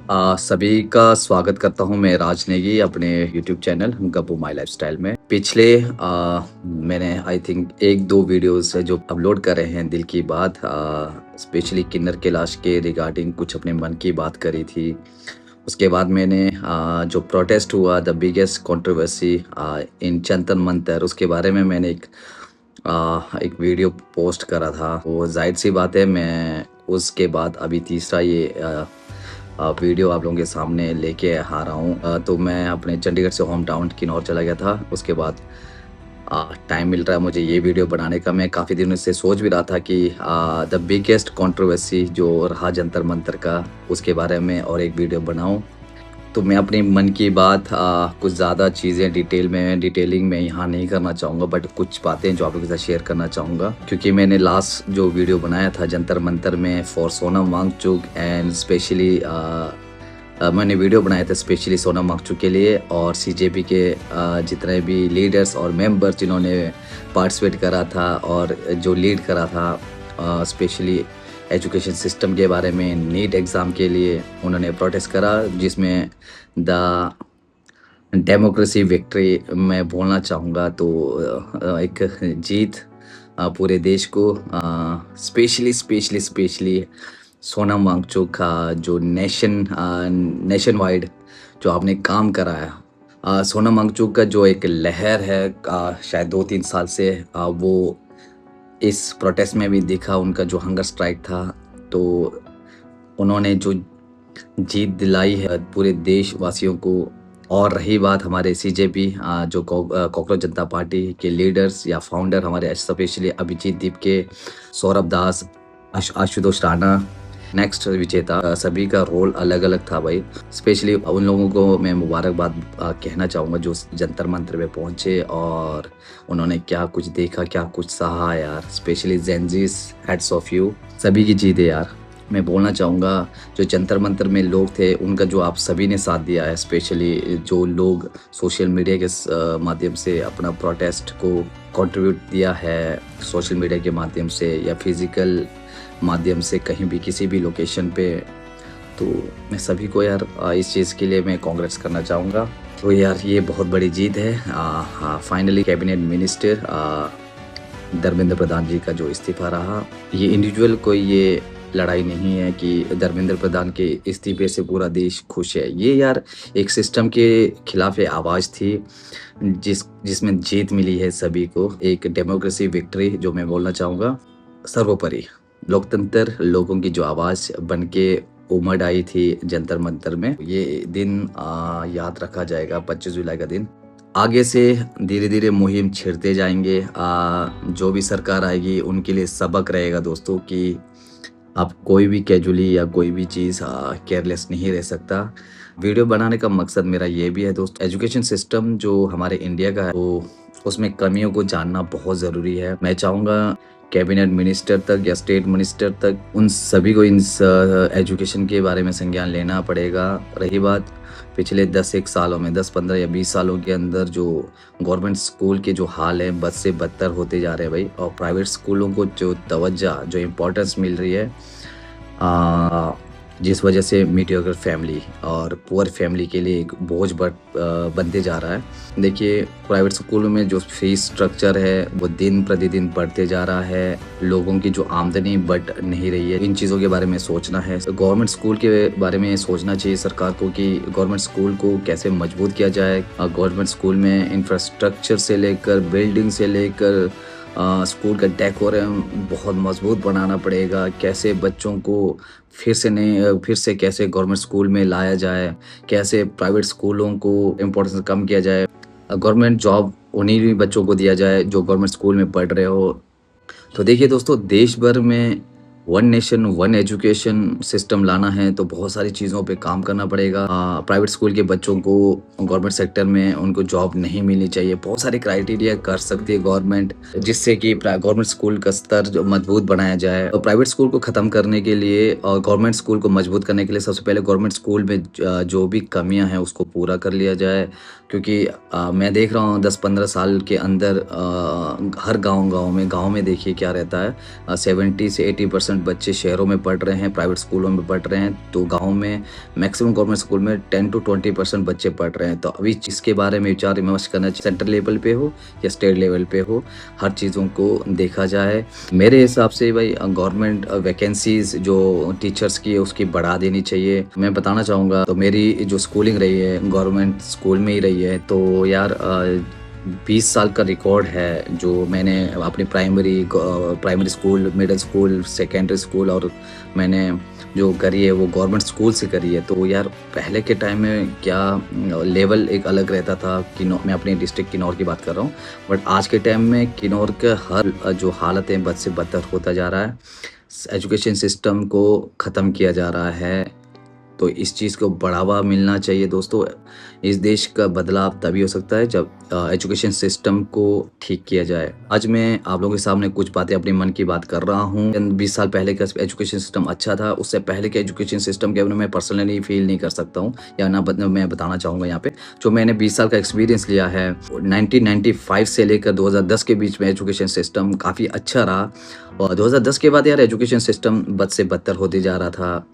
सभी का स्वागत करता हूँ मैं राज नेगी अपने यूट्यूब चैनल गप्पू माई लाइफस्टाइल में। पिछले मैंने आई थिंक 1-2 वीडियोस जो अपलोड कर रहे हैं दिल की बात, स्पेशली किन्नर कैलाश के रिगार्डिंग कुछ अपने मन की बात करी थी। उसके बाद मैंने जो प्रोटेस्ट हुआ द बिगेस्ट कंट्रोवर्सी इन जंतर मंतर, उसके बारे में मैंने एक वीडियो पोस्ट करा था। वो जाहिर सी बात है मैं उसके बाद अभी तीसरा ये वीडियो आप लोगों के सामने लेके आ रहा हूँ। तो मैं अपने चंडीगढ़ से होम टाउन किन्नौर चला गया था। उसके बाद टाइम मिल रहा है मुझे ये वीडियो बनाने का। मैं काफ़ी दिनों से सोच भी रहा था कि द बिगेस्ट कंट्रोवर्सी जो रहा जंतर मंतर का, उसके बारे में और एक वीडियो बनाऊं। तो मैं अपनी मन की बात कुछ ज़्यादा चीज़ें डिटेलिंग में यहाँ नहीं करना चाहूँगा, बट कुछ बातें जो आप लोगों के साथ शेयर करना चाहूँगा, क्योंकि मैंने लास्ट जो वीडियो बनाया था जंतर मंतर में for Sonam Wangchuk and specially मैंने वीडियो बनाए थे स्पेशली सोनम वांगचुक के लिए और सीजेपी के जितने भी लीडर्स और मेंबर्स जिन्होंने पार्टिसिपेट करा था और जो लीड करा था स्पेशली एजुकेशन सिस्टम के बारे में, नीट एग्ज़ाम के लिए उन्होंने प्रोटेस्ट करा, जिसमें द डेमोक्रेसी विक्ट्री मैं बोलना चाहूँगा। तो एक जीत पूरे देश को, स्पेशली सोनम वांगचुक का जो नेशन वाइड जो आपने काम करा है। सोनम वांगचुक का जो एक लहर है शायद 2-3 साल से, वो इस प्रोटेस्ट में भी दिखा। उनका जो हंगर स्ट्राइक था, तो उन्होंने जो जीत दिलाई है पूरे देशवासियों को। और रही बात हमारे सीजेपी जो कॉकरोच जनता पार्टी के लीडर्स या फाउंडर हमारे स्पेशली अभिजीत दीप के, सौरभ दास, आशुतोष राणा, नेक्स्ट विजेता, सभी का रोल अलग अलग था भाई। स्पेशली उन लोगों को मैं मुबारकबाद कहना चाहूँगा जो जंतर मंतर पे पहुँचे और उन्होंने क्या कुछ देखा, क्या कुछ सहा यार। Specially Gen Zs, heads of you, सभी की जीत है यार। मैं बोलना चाहूँगा जो जंतर मंतर में लोग थे उनका जो आप सभी ने साथ दिया है, स्पेशली जो लोग सोशल मीडिया के माध्यम से अपना प्रोटेस्ट को कंट्रीब्यूट दिया है, सोशल मीडिया के माध्यम से या फिजिकल माध्यम से कहीं भी किसी भी लोकेशन पे, तो मैं सभी को यार इस चीज़ के लिए मैं कांग्रेस करना चाहूँगा। तो यार ये बहुत बड़ी जीत है। Finally cabinet minister Dharmendra Pradhan जी का जो इस्तीफा रहा, ये इंडिविजुअल कोई ये लड़ाई नहीं है कि धर्मेंद्र प्रधान के इस्तीफे से पूरा देश खुश है। ये यार एक सिस्टम के खिलाफ आवाज़ थी जिसमें जीत मिली है सभी को। एक डेमोक्रेसी विक्ट्री जो मैं बोलना चाहूँगा। सर्वोपरि लोकतंत्र, लोगों की जो आवाज़ बन के उमड़ आई थी जंतर मंतर में, ये दिन याद रखा जाएगा 25 जुलाई का दिन। आगे से धीरे धीरे मुहिम छिड़ते जाएंगे। जो भी सरकार आएगी उनके लिए सबक रहेगा दोस्तों कि आप कोई भी कैजुअली या कोई भी चीज़ केयरलेस नहीं रह सकता। वीडियो बनाने का मकसद मेरा ये भी है दोस्त, एजुकेशन सिस्टम जो हमारे इंडिया का है वो उसमें कमियों को जानना बहुत ज़रूरी है। मैं चाहूँगा कैबिनेट मिनिस्टर तक या स्टेट मिनिस्टर तक उन सभी को इन एजुकेशन के बारे में संज्ञान लेना पड़ेगा। रही बात पिछले 10-1 सालों में, 10, 15 या 20 सालों के अंदर जो गवर्नमेंट स्कूल के जो हाल है बद से बदतर होते जा रहे हैं भाई, और प्राइवेट स्कूलों को जो तवज्जो, जो इम्पोर्टेंस मिल रही है, जिस वजह से मीडियोकर फैमिली और पुअर फैमिली के लिए एक बोझ बनते जा रहा है। देखिए प्राइवेट स्कूलों में जो फीस स्ट्रक्चर है वो दिन प्रतिदिन बढ़ते जा रहा है, लोगों की जो आमदनी बढ़ नहीं रही है। इन चीज़ों के बारे में सोचना है। गवर्नमेंट स्कूल के बारे में सोचना चाहिए सरकार को कि गवर्नमेंट स्कूल को कैसे मजबूत किया जाए। गवर्नमेंट स्कूल में इंफ्रास्ट्रक्चर से लेकर, बिल्डिंग से लेकर, स्कूल का डेकोरम बहुत मजबूत बनाना पड़ेगा। कैसे बच्चों को फिर से कैसे गवर्नमेंट स्कूल में लाया जाए, कैसे प्राइवेट स्कूलों को इम्पोर्टेंस कम किया जाए, गवर्नमेंट जॉब उन्हीं भी बच्चों को दिया जाए जो गवर्नमेंट स्कूल में पढ़ रहे हो। तो देखिए दोस्तों, देश भर में one nation one education system लाना है तो बहुत सारी चीज़ों पे काम करना पड़ेगा। प्राइवेट स्कूल के बच्चों को गवर्नमेंट सेक्टर में उनको जॉब नहीं मिलनी चाहिए। बहुत सारे क्राइटेरिया कर सकती है गवर्नमेंट, जिससे कि गवर्नमेंट स्कूल का स्तर जो मजबूत बनाया जाए। और प्राइवेट स्कूल को ख़त्म करने के लिए और गवर्नमेंट स्कूल को मजबूत करने के लिए सबसे पहले गवर्नमेंट स्कूल में जो भी कमियाँ हैं उसको पूरा कर लिया जाए। क्योंकि मैं देख रहा हूँ 10-15 साल के अंदर हर गाँव में देखिए क्या रहता है, 70 से 80% 90% बच्चे शहरों में पढ़ रहे हैं, प्राइवेट स्कूलों में पढ़ रहे हैं, तो गाँव में मैक्सिमम गवर्नमेंट स्कूल में 10 टू 20% बच्चे पढ़ रहे हैं। तो अभी इसके बारे में विचार विमर्श करना चाहिए, सेंट्रल लेवल पे हो या स्टेट लेवल पे हो, हर चीज़ों को देखा जाए। मेरे हिसाब से भाई गवर्नमेंट वैकेंसीज़ जो टीचर्स की है उसकी बढ़ा देनी चाहिए। मैं बताना चाहूँगा, तो मेरी जो स्कूलिंग रही है गवर्नमेंट स्कूल में ही रही है, तो यार 20 साल का रिकॉर्ड है जो मैंने अपनी primary school, middle school, secondary school और मैंने जो करी है वो गवर्नमेंट स्कूल से करी है। तो यार पहले के टाइम में क्या लेवल एक अलग रहता था। मैं अपने डिस्ट्रिक्ट किन्नौर की बात कर रहा हूँ, बट आज के टाइम में किन्नौर का हर जो हालत है बद से बदतर होता जा रहा है। एजुकेशन सिस्टम को ख़त्म किया जा रहा है, तो इस चीज़ को बढ़ावा मिलना चाहिए दोस्तों। इस देश का बदलाव तभी हो सकता है जब एजुकेशन सिस्टम को ठीक किया जाए। आज मैं आप लोगों के सामने कुछ बातें अपने मन की बात कर रहा हूँ। 20 साल पहले का एजुकेशन सिस्टम अच्छा था, उससे पहले के एजुकेशन सिस्टम के बारे में मैं पर्सनली फील नहीं कर सकता हूँ या मैं बताना चाहूँगा यहाँ पे। जो मैंने 20 साल का एक्सपीरियंस लिया है, 1995 से लेकर 2010 के बीच में एजुकेशन सिस्टम काफ़ी अच्छा रहा, और 2010 के बाद यार एजुकेशन सिस्टम बद से बदतर होते जा रहा था।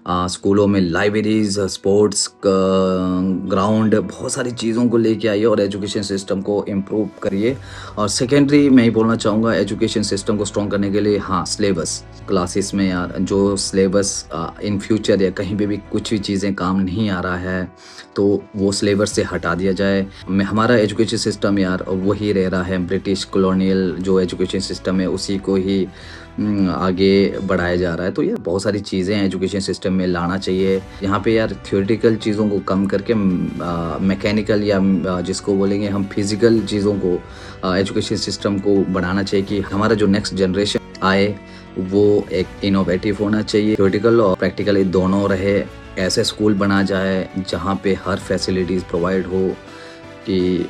स्कूलों में लाइब्रेरीज, स्पोर्ट्स ग्राउंड, बहुत सारी चीज़ों को लेके आइए और एजुकेशन सिस्टम को इम्प्रूव करिए। और सेकेंडरी मैं ही बोलना चाहूँगा एजुकेशन सिस्टम को स्ट्रॉन्ग करने के लिए, हाँ, सिलेबस क्लासेस में यार जो सिलेबस इन फ्यूचर या कहीं पे भी कुछ भी चीज़ें काम नहीं आ रहा है तो वो सिलेबस से हटा दिया जाए। हमारा एजुकेशन सिस्टम यार वही रह रहा है, ब्रिटिश कॉलोनियल जो एजुकेशन सिस्टम है उसी को ही आगे बढ़ाया जा रहा है। तो ये बहुत सारी चीज़ें एजुकेशन सिस्टम में लाना चाहिए। यहाँ पे यार थ्योरेटिकल चीज़ों को कम करके मैकेनिकल या जिसको बोलेंगे हम फिज़िकल चीज़ों को एजुकेशन सिस्टम को बढ़ाना चाहिए कि हमारा जो नेक्स्ट जनरेशन आए वो एक इनोवेटिव होना चाहिए। थ्योरेटिकल और प्रैक्टिकल दोनों रहे, ऐसे स्कूल बना जाए जहाँ पे हर फैसिलिटीज़ प्रोवाइड हो कि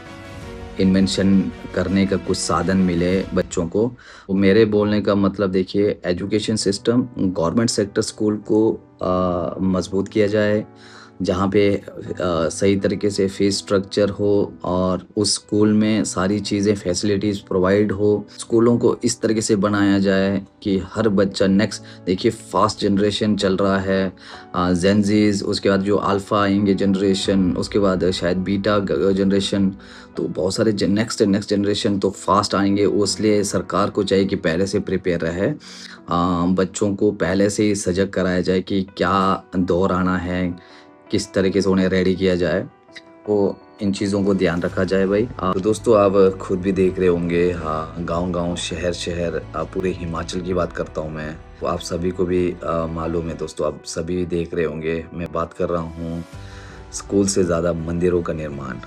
इन्वेंशन करने का कुछ साधन मिले बच्चों को। तो मेरे बोलने का मतलब देखिए, education system government sector school को मजबूत किया जाए जहाँ पे सही तरीके से फीस स्ट्रक्चर हो और उस स्कूल में सारी चीज़ें फैसिलिटीज़ प्रोवाइड हो। स्कूलों को इस तरीके से बनाया जाए कि हर बच्चा नेक्स्ट, देखिए फास्ट जनरेशन चल रहा है, जेनजीज, उसके बाद जो अल्फ़ा आएंगे जनरेशन, उसके बाद शायद बीटा जनरेशन, तो बहुत सारे नेक्स्ट जनरेशन तो फास्ट आएंगे। इसलिए सरकार को चाहिए कि पहले से प्रिपेयर रहे, बच्चों को पहले से ही सजग कराया जाए कि क्या दौर आना है, किस तरीके से उन्हें रेडी किया जाए, वो इन चीज़ों को ध्यान रखा जाए भाई। तो दोस्तों आप खुद भी देख रहे होंगे, हाँ, गांव-गांव, शहर-शहर, पूरे हिमाचल की बात करता हूँ मैं, तो आप सभी को भी मालूम है दोस्तों, आप सभी देख रहे होंगे। मैं बात कर रहा हूँ स्कूल से ज़्यादा मंदिरों का निर्माण।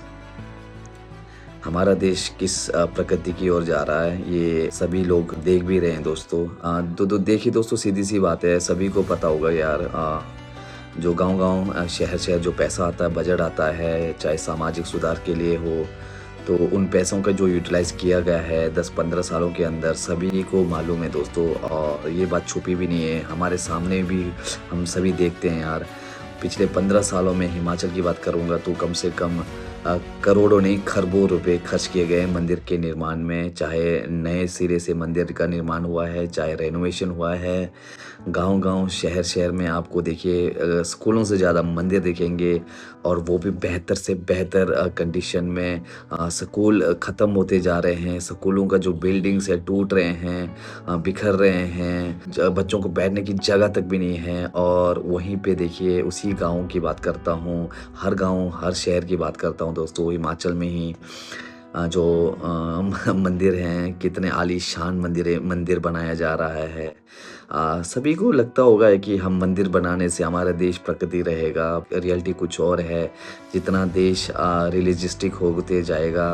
हमारा देश किस प्रकृति की ओर जा रहा है ये सभी लोग देख भी रहे हैं दोस्तों। देखिए दोस्तों, सीधी सी बात है, सभी को पता होगा यार, जो गांव-गांव, शहर-शहर जो पैसा आता है, बजट आता है, चाहे सामाजिक सुधार के लिए हो, तो उन पैसों का जो यूटिलाइज़ किया गया है 10-15 सालों के अंदर, सभी को मालूम है दोस्तों, और ये बात छुपी भी नहीं है, हमारे सामने भी हम सभी देखते हैं यार। पिछले 15 सालों में हिमाचल की बात करूँगा तो कम से कम करोड़ों नहीं खरबों रुपए खर्च किए गए मंदिर के निर्माण में, चाहे नए सिरे से मंदिर का निर्माण हुआ है, चाहे रेनोवेशन हुआ है। गांव-गांव, शहर-शहर में आपको देखिए स्कूलों से ज़्यादा मंदिर दिखेंगे, और वो भी बेहतर से बेहतर कंडीशन में। स्कूल ख़त्म होते जा रहे हैं, स्कूलों का जो बिल्डिंग्स है टूट रहे हैं, बिखर रहे हैं, बच्चों को बैठने की जगह तक भी नहीं है। और वहीं पे देखिए, उसी गाँव की बात करता हूँ, हर गाँव, हर शहर की बात करता हूँ दोस्तों, हिमाचल में ही जो मंदिर हैं, कितने आलीशान मंदिर बनाया जा रहा है। सभी को लगता होगा कि हम मंदिर बनाने से हमारा देश प्रगति रहेगा, रियलिटी कुछ और है। जितना देश रिलीजिस्टिक होते जाएगा,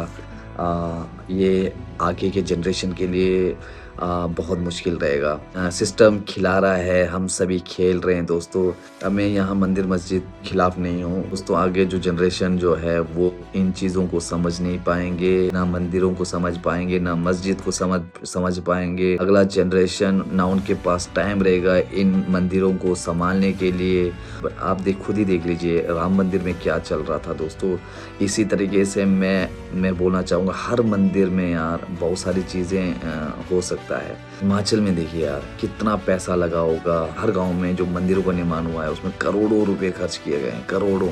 ये आगे के जनरेशन के लिए बहुत मुश्किल रहेगा। सिस्टम खिला रहा है, हम सभी खेल रहे हैं दोस्तों। अब मैं यहाँ मंदिर मस्जिद खिलाफ नहीं हूँ दोस्तों, आगे जो जनरेशन जो है वो इन चीज़ों को समझ नहीं पाएंगे, ना मंदिरों को समझ पाएंगे, ना मस्जिद को समझ पाएंगे। अगला जनरेशन ना उनके पास टाइम रहेगा इन मंदिरों को संभालने के लिए। आप खुद ही देख लीजिए राम मंदिर में क्या चल रहा था दोस्तों। इसी तरीके से मैं बोलना चाहूँगा, हर मंदिर में यार बहुत सारी चीज़ें हो सकती लगता है। हिमाचल में देखिए यार कितना पैसा लगा होगा, हर गांव में जो मंदिरों का निर्माण हुआ है उसमें करोड़ों रुपए खर्च किए गए हैं, करोड़ों।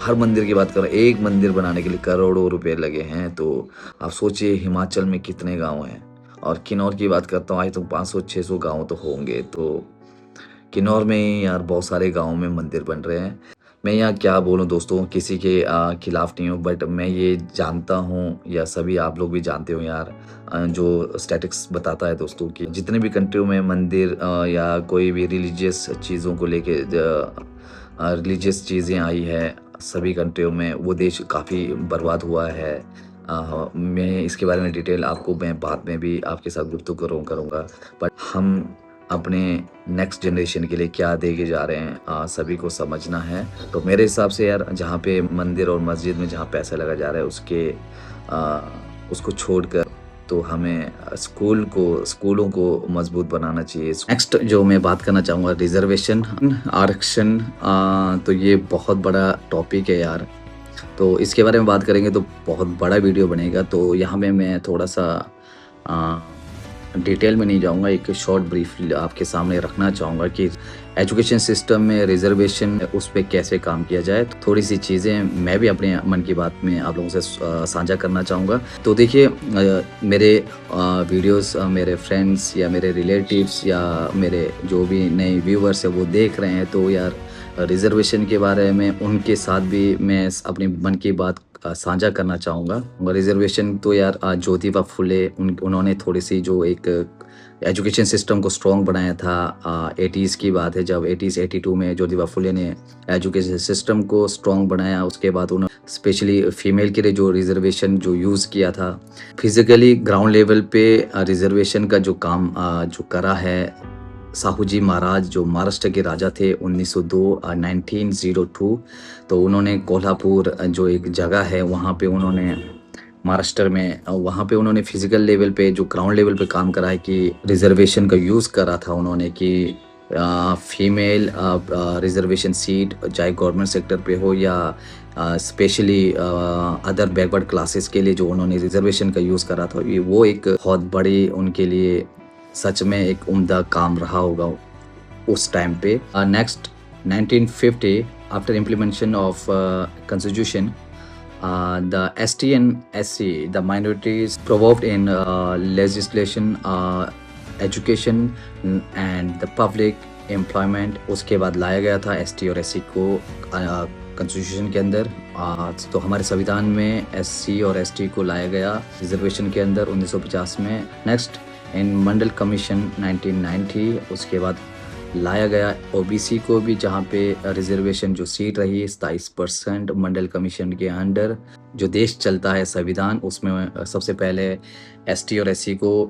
हर मंदिर की बात करो, एक मंदिर बनाने के लिए करोड़ों रुपए लगे हैं, तो आप सोचिए हिमाचल में कितने गांव हैं। और किन्नौर की बात करता हूँ, आज तो 500-600 गांव तो होंगे, तो किन्नौर में ही यार बहुत सारे गाँव में मंदिर बन रहे हैं। मैं यहाँ क्या बोलूँ दोस्तों, किसी के खिलाफ नहीं हूँ, बट मैं ये जानता हूँ या सभी आप लोग भी जानते हो यार, जो स्टैटिक्स बताता है दोस्तों कि जितने भी कंट्रियों में मंदिर या कोई भी रिलीजियस चीज़ों को लेके रिलीजियस चीज़ें आई है, सभी कंट्रियों में वो देश काफ़ी बर्बाद हुआ है। मैं इसके बारे में डिटेल आपको मैं बाद में भी आपके साथ गुफ्तगू करूँगा, बट हम अपने नेक्स्ट जनरेशन के लिए क्या देके जा रहे हैं सभी को समझना है। तो मेरे हिसाब से यार जहाँ पे मंदिर और मस्जिद में जहाँ पैसा लगा जा रहा है उसको छोड़कर तो हमें स्कूलों को मजबूत बनाना चाहिए। नेक्स्ट जो मैं बात करना चाहूँगा, रिजर्वेशन आरक्षण, तो ये बहुत बड़ा टॉपिक है यार, तो इसके बारे में बात करेंगे तो बहुत बड़ा वीडियो बनेगा। तो यहाँ में मैं थोड़ा सा डिटेल में नहीं जाऊँगा, एक शॉर्ट ब्रीफ आपके सामने रखना चाहूँगा कि एजुकेशन सिस्टम में रिजर्वेशन उस पर कैसे काम किया जाए। तो थोड़ी सी चीज़ें मैं भी अपने मन की बात में आप लोगों से साझा करना चाहूँगा। तो देखिए मेरे वीडियोस मेरे फ्रेंड्स या मेरे रिलेटिव्स या मेरे जो भी नए व्यूवर्स है वो देख रहे हैं, तो यार रिजर्वेशन के बारे में उनके साथ भी मैं अपनी मन की बात साझा करना चाहूँगा। रिजर्वेशन तो यार ज्योतिबा फुले उन्होंने थोड़ी सी जो एक एजुकेशन सिस्टम को स्ट्रॉन्ग बनाया था। 80s की बात है, जब 82 में ज्योतिबा फुले ने एजुकेशन सिस्टम को स्ट्रॉन्ग बनाया। उसके बाद उन्होंने स्पेशली फीमेल के लिए जो रिजर्वेशन जो यूज़ किया था, फिजिकली ग्राउंड लेवल पे रिजर्वेशन का जो काम जो करा है साहूजी महाराज जो महाराष्ट्र के राजा थे 1902 तो उन्होंने कोल्हापुर जो एक जगह है वहाँ पे उन्होंने महाराष्ट्र में वहाँ पे उन्होंने फिजिकल लेवल पे जो ग्राउंड लेवल पे काम करा है कि रिजर्वेशन का यूज़ करा था उन्होंने कि फीमेल रिजर्वेशन सीट चाहे गवर्नमेंट सेक्टर पे हो या स्पेशली अदर बैकवर्ड क्लासेस के लिए जो उन्होंने रिजर्वेशन का यूज़ करा था, वो एक बहुत बड़ी उनके लिए सच में एक उम्दा काम रहा होगा उस टाइम पे। Next 1950 after implementation of constitution the ST and SC the minorities provoked in legislation education and the public employment उसके बाद लाया गया था ST और SC को कॉन्स्टिट्यूशन के अंदर। तो हमारे संविधान में SC और ST को लाया गया रिजर्वेशन के अंदर 1950 में। नेक्स्ट इन मंडल कमीशन 1990 उसके बाद लाया गया OBC को भी, जहाँ पे रिजर्वेशन जो सीट रही 27% मंडल कमीशन के अंडर। जो देश चलता है संविधान उसमें सबसे पहले ST और SC को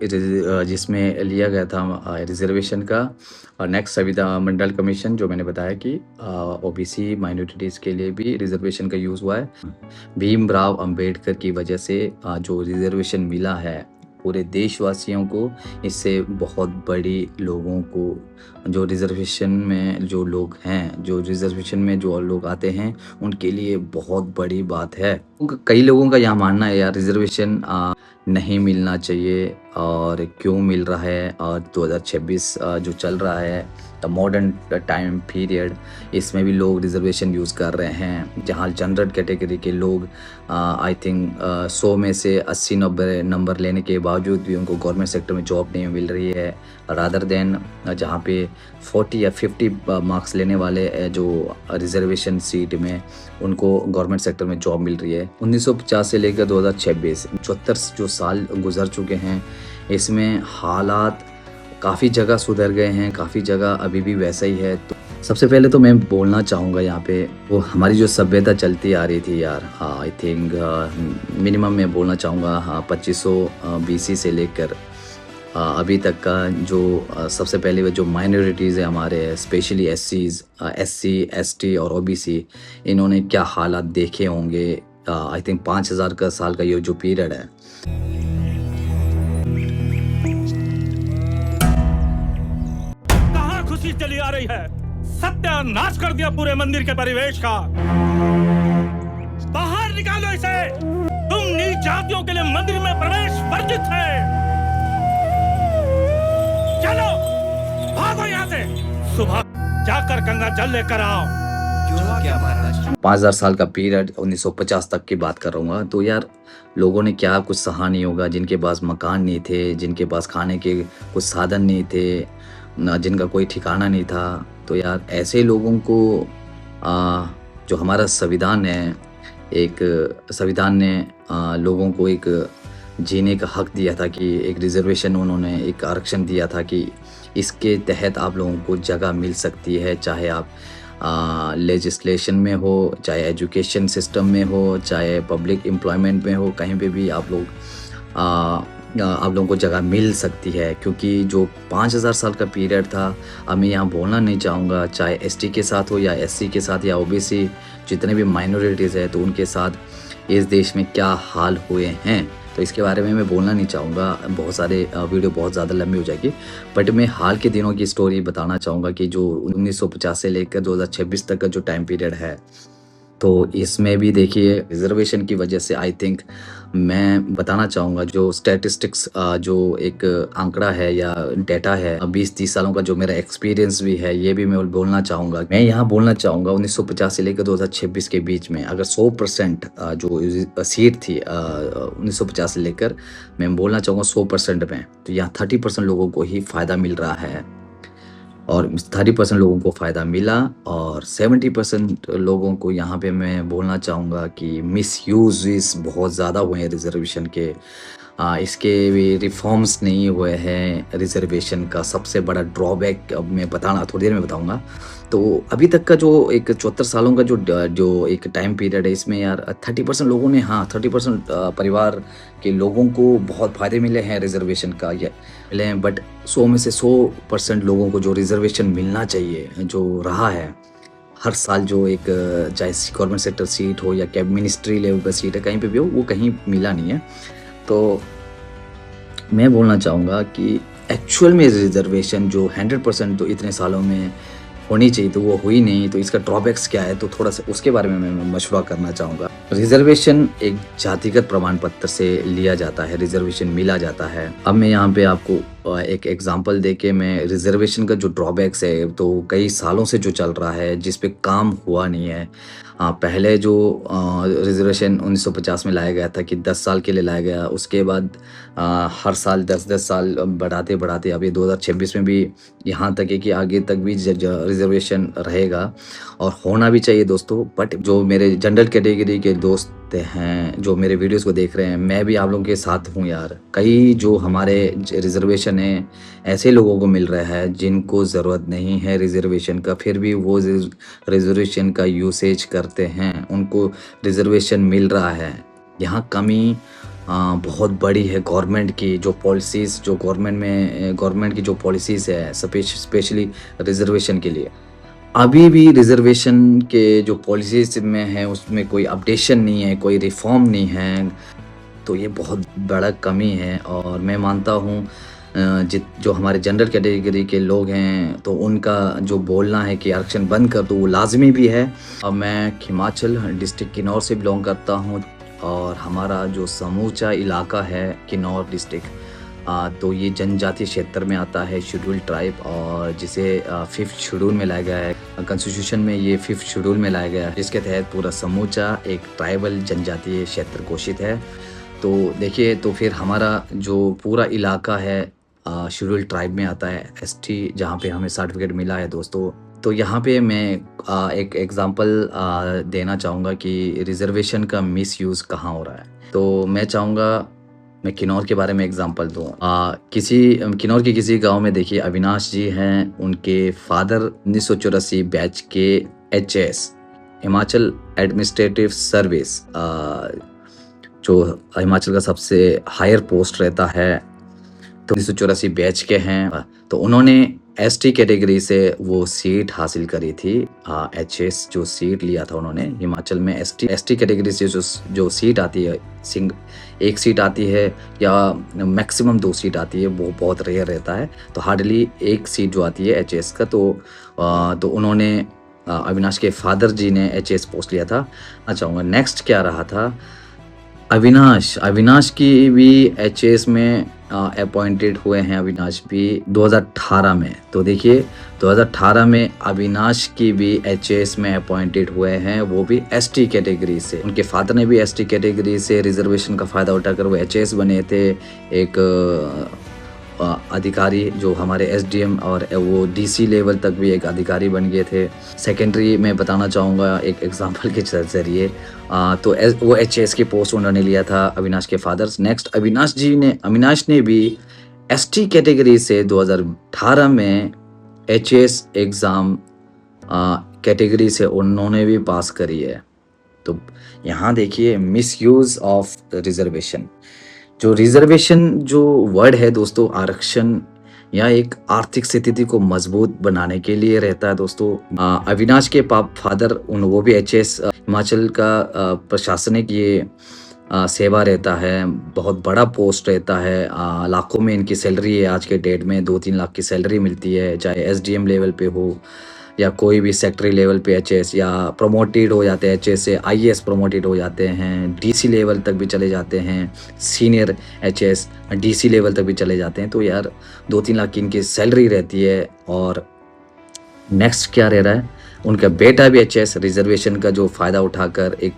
जिसमें लिया गया था रिजर्वेशन का। और नेक्स्ट संविधान मंडल कमीशन जो मैंने बताया कि OBC माइनॉरिटीज़ के लिए भी रिजर्वेशन का यूज़ हुआ है। भीमराव अंबेडकर की वजह से जो रिजर्वेशन मिला है पूरे देशवासियों को, इससे बहुत बड़ी लोगों को जो रिजर्वेशन में जो लोग हैं, जो रिजर्वेशन में जो लोग आते हैं उनके लिए बहुत बड़ी बात है। कई लोगों का यह मानना है यार रिजर्वेशन नहीं मिलना चाहिए और क्यों मिल रहा है, और 2026 जो चल रहा है द मॉडर्न टाइम पीरियड, इसमें भी लोग रिजर्वेशन यूज़ कर रहे हैं, जहाँ जनरल कैटेगरी के लोग आई थिंक 100 में से 80-90 नंबर लेने के बावजूद भी उनको गवर्नमेंट सेक्टर में जॉब नहीं मिल रही है, रादर देन जहाँ पे 40 या 50 मार्क्स लेने वाले जो रिजर्वेशन सीट में उनको गवर्नमेंट सेक्टर में जॉब मिल रही है। 1950 से लेकर 2026 74 जो साल गुजर चुके हैं, इसमें हालात काफ़ी जगह सुधर गए हैं, काफ़ी जगह अभी भी वैसा ही है। तो सबसे पहले तो मैं बोलना चाहूँगा यहाँ पे वो हमारी जो सभ्यता चलती आ रही थी यार, आई थिंक मिनिमम मैं बोलना चाहूँगा 2500 BC से लेकर अभी तक का जो सबसे पहले वो जो माइनॉरिटीज़ है हमारे, स्पेशली SC ST और OBC, इन्होंने क्या हालात देखे होंगे। आई थिंक 5000 का साल का ये जो पीरियड है, कहाँ खुशी चली आ रही है। सत्यानाश कर दिया पूरे मंदिर के परिवेश का। बाहर निकालो इसे। तुम नीच जातियों के लिए मंदिर में प्रवेश वर्जित है। चलो भागो यहाँ से। सुबह जाकर गंगा जल लेकर आओ। 5000 साल का पीरियड 1950 तक की बात कर रहा हूँ। तो यार लोगों ने क्या कुछ सहा नहीं होगा, जिनके पास मकान नहीं थे, जिनके पास खाने के कुछ साधन नहीं थे, ना जिनका कोई ठिकाना नहीं था। तो यार ऐसे लोगों को जो हमारा संविधान है, एक संविधान ने लोगों को एक जीने का हक दिया था कि एक रिजर्वेशन, उन्होंने एक आरक्षण दिया था कि इसके तहत आप लोगों को जगह मिल सकती है, चाहे आप लेजिस्लेशन में हो, चाहे एजुकेशन सिस्टम में हो, चाहे पब्लिक एम्प्लॉयमेंट में हो, कहीं पे भी आप लोगों को जगह मिल सकती है। क्योंकि जो 5000 साल का पीरियड था, अब मैं यहाँ बोलना नहीं चाहूँगा चाहे एसटी के साथ हो या एससी के साथ या ओबीसी, जितने भी माइनॉरिटीज़ है तो उनके साथ इस देश में क्या हाल हुए हैं, तो इसके बारे में मैं बोलना नहीं चाहूँगा। बहुत सारे वीडियो बहुत ज़्यादा लंबी हो जाएगी, बट मैं हाल के दिनों की स्टोरी बताना चाहूँगा कि जो 1950 से लेकर 2026 तक का जो टाइम पीरियड है, तो इसमें भी देखिए रिजर्वेशन की वजह से आई थिंक मैं बताना चाहूँगा जो स्टैटिस्टिक्स, जो एक आंकड़ा है या डेटा है 20-30 सालों का, जो मेरा एक्सपीरियंस भी है, ये भी मैं बोलना चाहूँगा। मैं यहाँ बोलना चाहूँगा 1950 से लेकर 2026 के बीच में अगर 100% जो सीट थी 1950 से लेकर, मैं बोलना चाहूँगा 100% में, तो यहाँ 30% लोगों को ही फ़ायदा मिल रहा है और 30% लोगों को फ़ायदा मिला और 70% लोगों को यहाँ पे मैं बोलना चाहूँगा कि मिसयूज़ बहुत ज़्यादा हुए हैं रिजर्वेशन के। इसके भी रिफॉर्म्स नहीं हुए हैं। रिजर्वेशन का सबसे बड़ा ड्रॉबैक अब मैं बताना थोड़ी देर में बताऊँगा। तो अभी तक का जो एक 74 सालों का जो एक टाइम पीरियड है, इसमें यार 30% लोगों ने, हाँ 30% परिवार के लोगों को बहुत फ़ायदे मिले हैं रिजर्वेशन का, ये मिले हैं। बट 100 में से 100% लोगों को जो रिजर्वेशन मिलना चाहिए, जो रहा है हर साल, जो एक चाहे गवर्नमेंट सेक्टर सीट हो या कैब मिनिस्ट्री लेवल पर सीट है, कहीं पे भी हो, वो कहीं मिला नहीं है। तो मैं बोलना चाहूँगा कि एक्चुअल में रिजर्वेशन जो 100% तो इतने सालों में होनी चाहिए, तो वो हुई नहीं। तो इसका ड्रॉबैक्स क्या है, तो थोड़ा सा उसके बारे में मैं मशवरा करना चाहूँगा। रिजर्वेशन एक जातिगत प्रमाण पत्र से लिया जाता है, रिजर्वेशन मिला जाता है। अब मैं यहाँ पे आपको एक एग्जांपल देके मैं रिजर्वेशन का जो ड्रॉबैक्स है, तो कई सालों से जो चल रहा है, जिस पे काम हुआ नहीं है। पहले जो रिजर्वेशन 1950 में लाया गया था कि 10 साल के लिए लाया गया, उसके बाद हर साल 10-10 साल बढ़ाते बढ़ाते अब ये 2026 में भी यहाँ तक है कि आगे तक भी रिजर्वेशन रहेगा और होना भी चाहिए दोस्तों। बट जो मेरे जनरल कैटेगरी के दोस्त हैं, जो मेरे वीडियोस को देख रहे हैं, मैं भी आप लोगों के साथ हूँ यार। कई जो हमारे रिजर्वेशन है ऐसे लोगों को मिल रहा है जिनको ज़रूरत नहीं है रिजर्वेशन का, फिर भी वो रिजर्वेशन का यूसेज करते हैं, उनको रिजर्वेशन मिल रहा है। यहाँ कमी बहुत बड़ी है गवर्नमेंट की, जो पॉलिसीज़, जो गवर्नमेंट की जो पॉलिसीज़ है स्पेशली रिजर्वेशन के लिए। अभी भी रिजर्वेशन के जो पॉलिसीज़ में है उसमें कोई अपडेशन नहीं है, कोई रिफॉर्म नहीं है, तो ये बहुत बड़ा कमी है। और मैं मानता हूँ जो हमारे जनरल कैटेगरी के लोग हैं, तो उनका जो बोलना है कि आरक्षण बंद कर दो, वो लाजमी भी है। और मैं हिमाचल डिस्ट्रिक्ट किन्नौर से बिलोंग करता हूँ और हमारा जो समूचा इलाका है किन्नौर डिस्ट्रिक्ट, तो ये जनजातीय क्षेत्र में आता है, शेड्यूल ट्राइब, और जिसे 5th शेड्यूल में लाया गया है कॉन्स्टिट्यूशन में। ये 5th शेड्यूल में लाया गया है, जिसके तहत पूरा समूचा एक ट्राइबल जनजातीय क्षेत्र घोषित है। तो देखिए, तो फिर हमारा जो पूरा इलाका है शेड्यूल ट्राइब में आता है, एसटी, जहाँ पे हमें सर्टिफिकेट मिला है दोस्तों। तो यहाँ पे मैं एक एग्जांपल देना चाहूँगा कि रिजर्वेशन का मिसयूज़ कहाँ हो रहा है। तो मैं चाहूँगा मैं किन्नौर के बारे में एग्जांपल दूँ। किन्नौर के किसी गांव में देखिए अविनाश जी हैं, उनके फादर 1984 बैच के एचएस, हिमाचल एडमिनिस्ट्रेटिव सर्विस, जो हिमाचल का सबसे हायर पोस्ट रहता है, तो 1984 बैच के हैं। तो उन्होंने एसटी कैटेगरी से वो सीट हासिल करी थी, एचएस जो सीट लिया था उन्होंने हिमाचल में। एसटी कैटेगरी से जो सीट आती है, एक सीट आती है या मैक्सिमम 2 सीट आती है, वो बहुत रेयर रहता है। तो हार्डली एक सीट जो आती है एचएस का, तो उन्होंने अविनाश के फादर जी ने एचएस पोस्ट लिया था। मैं चाहूँगा नेक्स्ट क्या रहा था, अविनाश अविनाश की भी एचएएस में अपॉइंटेड हुए हैं। अविनाश भी 2018 में। तो देखिए 2018 में अविनाश की भी एचएएस में अपॉइंटेड हुए हैं, वो भी एसटी कैटेगरी से। उनके फादर ने भी एसटी कैटेगरी से रिजर्वेशन का फ़ायदा उठाकर वो एचएएस बने थे। एक अधिकारी जो हमारे एसडीएम और वो डीसी लेवल तक भी एक अधिकारी बन गए थे। सेकेंडरी में बताना चाहूँगा एक एग्जांपल के ज़रिए। तो वो एचएएस की पोस्ट उन्होंने लिया था, अविनाश के फादर्स। नेक्स्ट अविनाश ने भी एसटी कैटेगरी से 2018 में एचएएस एग्ज़ाम कैटेगरी से उन्होंने भी पास करी है। तो यहाँ देखिए मिसयूज़ ऑफ रिजर्वेशन। जो रिजर्वेशन जो वर्ड है दोस्तों, आरक्षण या एक आर्थिक स्थिति को मजबूत बनाने के लिए रहता है दोस्तों। अविनाश के फादर वो भी एचएएस हिमाचल का प्रशासनिक ये सेवा रहता है, बहुत बड़ा पोस्ट रहता है। लाखों में इनकी सैलरी है, आज के डेट में 2-3 लाख की सैलरी मिलती है, चाहे एसडीएम लेवल पे हो या कोई भी सेक्रेटरी लेवल पे एचएएस, या प्रमोटेड हो जाते हैं एचएएस से आईएएस प्रमोटेड हो जाते हैं, डीसी लेवल तक भी चले जाते हैं, सीनियर एचएएस डीसी लेवल तक भी चले जाते हैं। तो यार 2-3 लाख की इनकी सैलरी रहती है। और नेक्स्ट क्या रह रहा है, उनका बेटा भी एचएएस रिजर्वेशन का जो फ़ायदा उठाकर, एक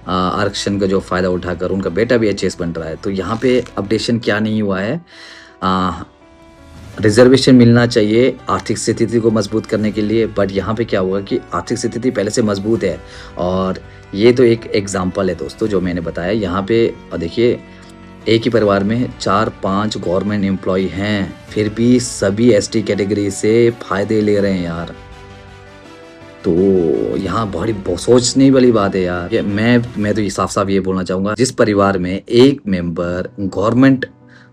आरक्षण का जो फ़ायदा उठाकर उनका बेटा भी एचएएस बन रहा है। तो यहाँ पे अपडेशन क्या नहीं हुआ है, रिजर्वेशन मिलना चाहिए आर्थिक स्थिति को मजबूत करने के लिए। बट यहाँ पे क्या हुआ कि आर्थिक स्थिति पहले से मजबूत है, और ये तो एक एग्जाम्पल है दोस्तों जो मैंने बताया। यहाँ पे देखिए एक ही परिवार में 4-5 गवर्नमेंट एम्प्लॉय हैं, फिर भी सभी एसटी कैटेगरी से फ़ायदे ले रहे हैं यार। तो यहाँ बड़ी सोचने वाली बात है यार। मैं तो ये साफ ये बोलना चाहूँगा, जिस परिवार में एक मेंबर गवर्नमेंट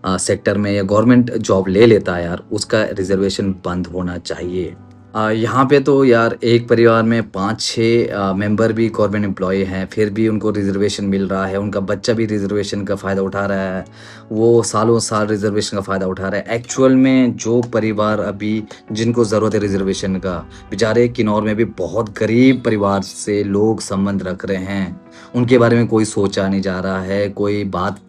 सेक्टर में या गवर्नमेंट जॉब ले लेता है यार, उसका रिजर्वेशन बंद होना चाहिए। यहाँ पे तो यार एक परिवार में 5-6 मेंबर भी गवर्नमेंट एम्प्लॉय हैं, फिर भी उनको रिजर्वेशन मिल रहा है, उनका बच्चा भी रिजर्वेशन का फ़ायदा उठा रहा है, वो सालों साल रिजर्वेशन का फ़ायदा उठा रहा है। एक्चुअल में जो परिवार अभी जिनको ज़रूरत है रिजर्वेशन का, बेचारे किन्नौर में भी बहुत गरीब परिवार से लोग संबंध रख रहे हैं, उनके बारे में कोई सोचा नहीं जा रहा है, कोई बात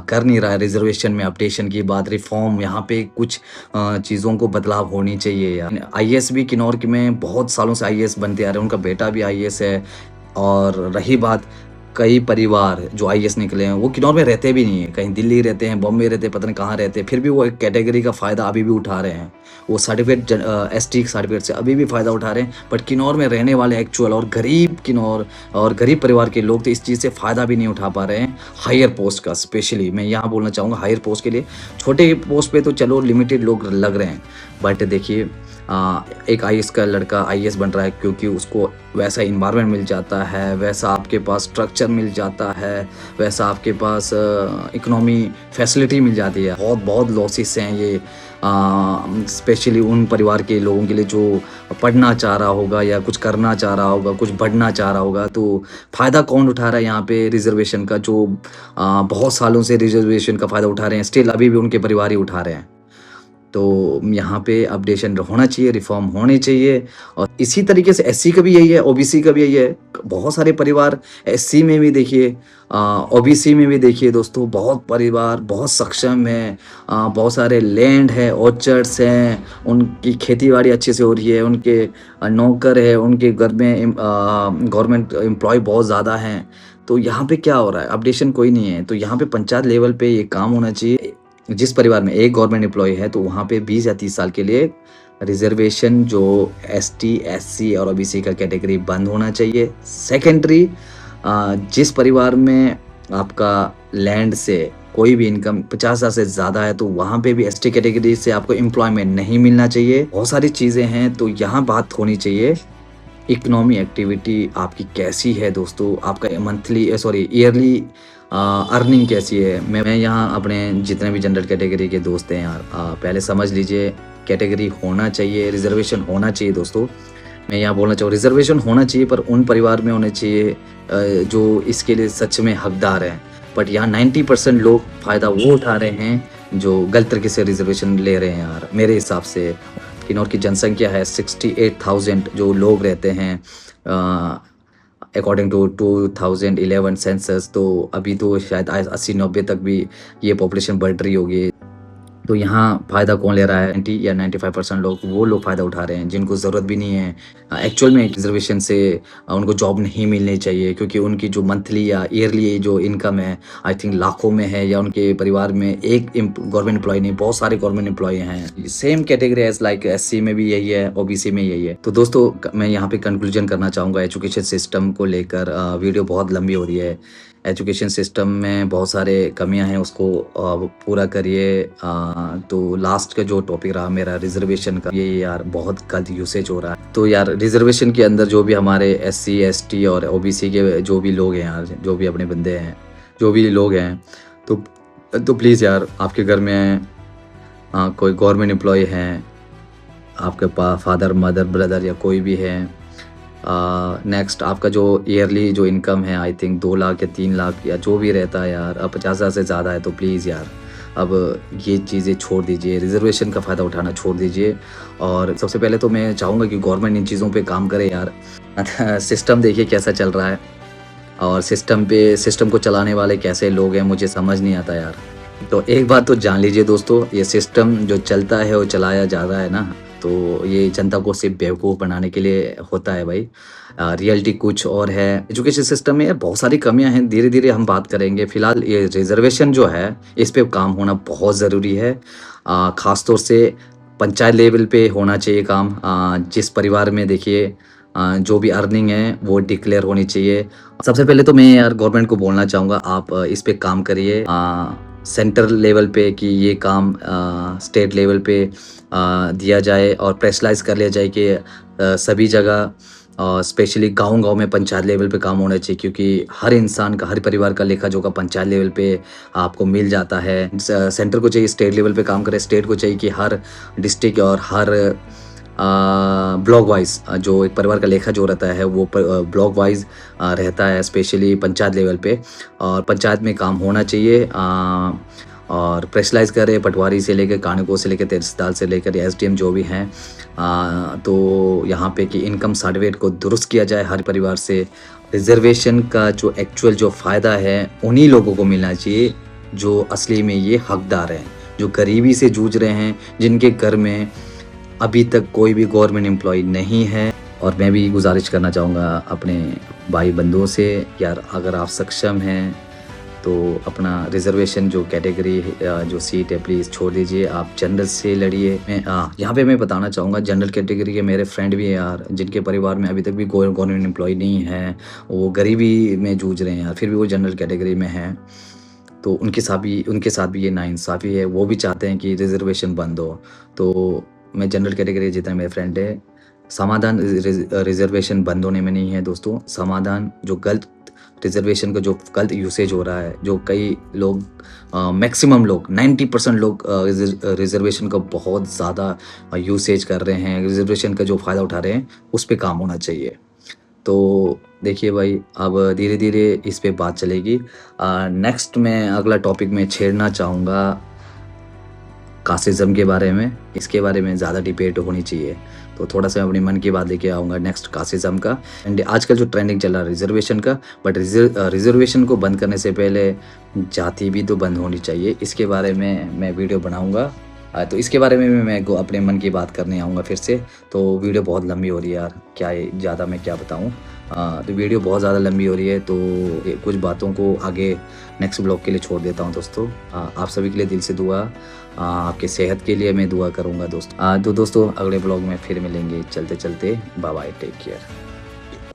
कर नहीं रहा है। रिजर्वेशन में अपडेशन की बात, रिफॉर्म, यहाँ पे कुछ चीज़ों को बदलाव होनी चाहिए यार। आईएएस भी किन्नौर के में बहुत सालों से आईएएस बनते आ रहे हैं, उनका बेटा भी आईएएस है। और रही बात, कई परिवार जो आईएएस निकले हैं वो किन्नौर में रहते भी नहीं है, कहीं दिल्ली रहते हैं, बॉम्बे रहते हैं, पता नहीं कहाँ रहते हैं, फिर भी वो एक कैटेगरी का फ़ायदा अभी भी उठा रहे हैं। वो सर्टिफिकेट एसटी सर्टिफिकेट से अभी भी फ़ायदा उठा रहे हैं। बट किन्नौर में रहने वाले एक्चुअल और गरीब किन्नौर और गरीब परिवार के लोग तो इस चीज़ से फ़ायदा भी नहीं उठा पा रहे हैं। हायर पोस्ट का स्पेशली मैं यहाँ बोलना चाहूँगा, हायर पोस्ट के लिए। छोटे पोस्ट पे तो चलो लिमिटेड लोग लग रहे हैं, बट देखिए एक आईएएस का लड़का आईएएस बन रहा है क्योंकि उसको वैसा इन्वायरमेंट मिल जाता है, वैसा आपके पास स्ट्रक्चर मिल जाता है, वैसा आपके पास इकोनॉमी फैसिलिटी मिल जाती है। बहुत लॉसेस हैं ये, स्पेशली उन परिवार के लोगों के लिए जो पढ़ना चाह रहा होगा या कुछ करना चाह रहा होगा, कुछ बढ़ना चाह रहा होगा। तो फ़ायदा कौन उठा रहा है यहाँ पे रिजर्वेशन का, जो बहुत सालों से रिजर्वेशन का फ़ायदा उठा रहे हैं, स्टिल अभी भी उनके परिवार ही उठा रहे हैं। तो यहाँ पे अपडेशन होना चाहिए, रिफॉर्म होने चाहिए। और इसी तरीके से एससी का भी यही है, ओबीसी का भी यही है। बहुत सारे परिवार एससी में भी देखिए, ओबीसी में भी देखिए दोस्तों, बहुत परिवार बहुत सक्षम है, बहुत सारे लैंड है, ऑर्चर्ड्स हैं, उनकी खेती-बाड़ी अच्छे से हो रही है, उनके नौकर है, उनके घर में गवर्नमेंट एम्प्लॉय बहुत ज़्यादा हैं। तो यहाँ पे क्या हो रहा है, अपडेशन कोई नहीं है। तो यहाँ पे पंचायत लेवल पे ये काम होना चाहिए। जिस परिवार में एक गवर्नमेंट एम्प्लॉय है तो वहाँ पे 20 या 30 साल के लिए रिजर्वेशन जो एसटी, एससी और ओबीसी का कैटेगरी बंद होना चाहिए। सेकेंडरी, जिस परिवार में आपका लैंड से कोई भी इनकम 50,000 से ज़्यादा है तो वहाँ पे भी एसटी कैटेगरी से आपको एम्प्लॉयमेंट नहीं मिलना चाहिए। बहुत सारी चीज़ें हैं, तो यहाँ बात होनी चाहिए इकोनॉमी एक्टिविटी आपकी कैसी है दोस्तों, आपका ईयरली अर्निंग कैसी है। मैं यहाँ अपने जितने भी जनरल कैटेगरी के दोस्त हैं यार, पहले समझ लीजिए कैटेगरी होना चाहिए, रिजर्वेशन होना चाहिए दोस्तों। मैं यहाँ बोलना चाहूँ रिजर्वेशन होना चाहिए, पर उन परिवार में होने चाहिए जो इसके लिए सच में हकदार हैं। बट यहाँ 90% लोग फ़ायदा वो उठा रहे हैं जो गलत तरीके से रिजर्वेशन ले रहे हैं यार। मेरे हिसाब से किन्नौर की जनसंख्या है 68,000 जो लोग रहते हैं, अकॉर्डिंग टू 2011 सेंसस, तो अभी तो शायद 80-90 तक भी ये पॉपुलेशन बढ़ रही होगी। तो यहाँ फ़ायदा कौन ले रहा है? 90 या 95% लोग, वो लोग फ़ायदा उठा रहे हैं जिनको ज़रूरत भी नहीं है। एक्चुअल में रिज़र्वेशन से उनको जॉब नहीं मिलनी चाहिए, क्योंकि उनकी जो मंथली या ईयरली जो इनकम है आई थिंक लाखों में है, या उनके परिवार में एक गवर्नमेंट एम्प्लॉय नहीं, बहुत सारे गवर्नमेंट एम्प्लॉय हैं। Same category as like SC में भी यही है, ओबीसी में यही है। तो दोस्तों मैं यहाँ पे कंक्लूजन करना चाहूँगा एजुकेशन सिस्टम को लेकर। वीडियो बहुत लंबी हो रही है। एजुकेशन सिस्टम में बहुत सारे कमियां हैं, उसको पूरा करिए। तो लास्ट का जो टॉपिक रहा मेरा रिजर्वेशन का, ये यार बहुत गलत यूसेज हो रहा है। तो यार रिजर्वेशन के अंदर जो भी हमारे एससी एसटी और ओबीसी के जो भी लोग हैं यार, जो भी अपने बंदे हैं, जो भी लोग हैं, तो प्लीज़ यार आपके घर में कोई गवर्नमेंट एम्प्लॉय हैं, आपके पास फादर मदर ब्रदर या कोई भी है, नेक्स्ट आपका जो ईयरली जो इनकम है आई थिंक 2 लाख या 3 लाख या जो भी रहता है यार, अब 50,000 से ज़्यादा है, तो प्लीज़ यार अब ये चीज़ें छोड़ दीजिए, रिजर्वेशन का फ़ायदा उठाना छोड़ दीजिए। और सबसे पहले तो मैं चाहूँगा कि गवर्नमेंट इन चीज़ों पे काम करे यार। सिस्टम देखिए कैसा चल रहा है, और सिस्टम को चलाने वाले कैसे लोग हैं, मुझे समझ नहीं आता यार। तो एक बात तो जान लीजिए दोस्तों, ये सिस्टम जो चलता है और चलाया जा रहा है ना, तो ये जनता को सिर्फ बेवकूफ़ बनाने के लिए होता है भाई। रियलिटी कुछ और है। एजुकेशन सिस्टम में बहुत सारी कमियां हैं, धीरे धीरे हम बात करेंगे। फिलहाल ये रिजर्वेशन जो है, इस पे काम होना बहुत ज़रूरी है। ख़ास तौर से पंचायत लेवल पे होना चाहिए काम। जिस परिवार में देखिए जो भी अर्निंग है वो डिक्लेयर होनी चाहिए। सबसे पहले तो मैं यार गवर्नमेंट को बोलना चाहूँगा, आप इस पे काम करिए सेंटर लेवल पे, कि ये काम स्टेट लेवल पे दिया जाए और प्रेशराइज कर लिया जाए कि सभी जगह, स्पेशली गांव-गांव में पंचायत लेवल पे काम होना चाहिए, क्योंकि हर इंसान का, हर परिवार का लेखा जोखा पंचायत लेवल पे आपको मिल जाता है। सेंटर को चाहिए स्टेट लेवल पे काम करे, स्टेट को चाहिए कि हर डिस्ट्रिक्ट और हर ब्लॉक वाइज जो एक परिवार का लेखा जो रहता है वो ब्लॉक वाइज रहता है, स्पेशली पंचायत लेवल पे, और पंचायत में काम होना चाहिए। और प्रेशराइज करें पटवारी से लेकर कानूको से लेकर तहसीलदार से लेकर एसडीएम जो भी हैं। तो यहाँ पे कि इनकम सर्टिफिकेट को दुरुस्त किया जाए हर परिवार से। रिजर्वेशन का जो एक्चुअल जो फ़ायदा है उन्हीं लोगों को मिलना चाहिए जो असली में ये हकदार हैं, जो गरीबी से जूझ रहे हैं, जिनके घर में अभी तक कोई भी गवर्नमेंट एम्प्लॉय नहीं है। और मैं भी गुजारिश करना चाहूँगा अपने भाई बंधुओं से, यार अगर आप सक्षम हैं तो अपना रिजर्वेशन जो कैटेगरी जो सीट है प्लीज़ छोड़ दीजिए, आप जनरल से लड़िए। मैं यहाँ पे मैं बताना चाहूँगा, जनरल कैटेगरी के मेरे फ्रेंड भी हैं यार, जिनके परिवार में अभी तक भी गवर्नमेंट एम्प्लॉय नहीं है, वो गरीबी में जूझ रहे हैं यार, फिर भी वो जनरल कैटेगरी में हैं। तो उनके साथ भी ये नाइंसाफ़ी है। वो भी चाहते हैं कि रिजर्वेशन बंद हो। तो मैं जनरल कैटेगरी जितने मेरे फ्रेंड है, समाधान रिजर्वेशन बंद होने में नहीं है दोस्तों। समाधान जो गलत रिजर्वेशन का जो गलत यूसेज हो रहा है, जो कई लोग मैक्सिमम लोग 90% लोग रिजर्वेशन का बहुत ज़्यादा यूसेज कर रहे हैं, रिजर्वेशन का जो फ़ायदा उठा रहे हैं, उस पे काम होना चाहिए। तो देखिए भाई, अब धीरे धीरे इस पे बात चलेगी। नेक्स्ट मैं अगला टॉपिक में छेड़ना चाहूँगा कास्टिज़्म के बारे में। इसके बारे में ज़्यादा डिबेट होनी चाहिए, तो थोड़ा सा अपने मन की बात लेके आऊँगा नेक्स्ट कास्टिज़्म का। एंड आजकल जो ट्रेंडिंग चल रहा है रिजर्वेशन का, बट रिजर्वेशन को बंद करने से पहले जाति भी तो बंद होनी चाहिए। इसके बारे में मैं वीडियो बनाऊँगा। तो इसके बारे में मैं अपने मन की बात करने आऊँगा फिर से। तो वीडियो बहुत लंबी हो रही है यार, क्या ज़्यादा मैं क्या बताऊँ। तो वीडियो बहुत ज़्यादा लंबी हो रही है, तो कुछ बातों को आगे नेक्स्ट ब्लॉग के लिए छोड़ देता हूँ दोस्तों। आप सभी के लिए दिल से दुआ, आपके सेहत के लिए मैं दुआ करूँगा दोस्तों। तो दोस्तों अगले ब्लॉग में फिर मिलेंगे। चलते चलते बाय बाय, टेक केयर।